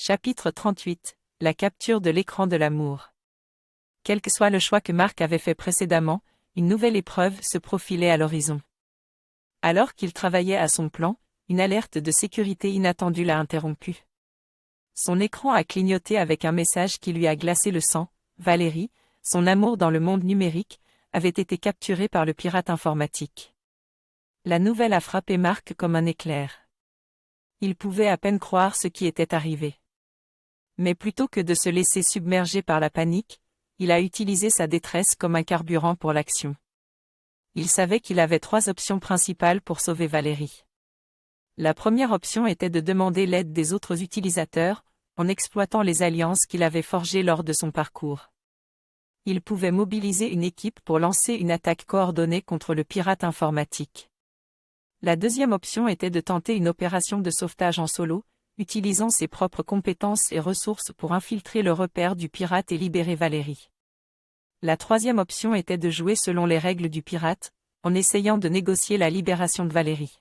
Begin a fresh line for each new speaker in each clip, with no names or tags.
Chapitre 38. La capture de l'écran de l'amour. Quel que soit le choix que Marc avait fait précédemment, une nouvelle épreuve se profilait à l'horizon. Alors qu'il travaillait à son plan, une alerte de sécurité inattendue l'a interrompu. Son écran a clignoté avec un message qui lui a glacé le sang. Valérie, son amour dans le monde numérique, avait été capturée par le pirate informatique. La nouvelle a frappé Marc comme un éclair. Il pouvait à peine croire ce qui était arrivé. Mais plutôt que de se laisser submerger par la panique, il a utilisé sa détresse comme un carburant pour l'action. Il savait qu'il avait 3 options principales pour sauver Valérie. La première option était de demander l'aide des autres utilisateurs, en exploitant les alliances qu'il avait forgées lors de son parcours. Il pouvait mobiliser une équipe pour lancer une attaque coordonnée contre le pirate informatique. La deuxième option était de tenter une opération de sauvetage en solo, utilisant ses propres compétences et ressources pour infiltrer le repère du pirate et libérer Valérie. La troisième option était de jouer selon les règles du pirate, en essayant de négocier la libération de Valérie.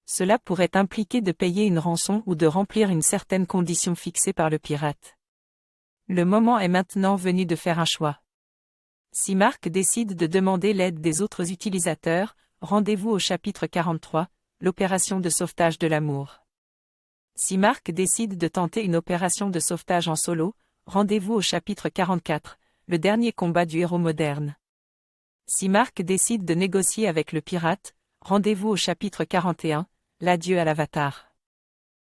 Cela pourrait impliquer de payer une rançon ou de remplir une certaine condition fixée par le pirate. Le moment est maintenant venu de faire un choix. Si Marc décide de demander l'aide des autres utilisateurs, rendez-vous au chapitre 43, l'opération de sauvetage de l'amour. Si Marc décide de tenter une opération de sauvetage en solo, rendez-vous au chapitre 44, le dernier combat du héros moderne. Si Marc décide de négocier avec le pirate, rendez-vous au chapitre 41, l'adieu à l'avatar.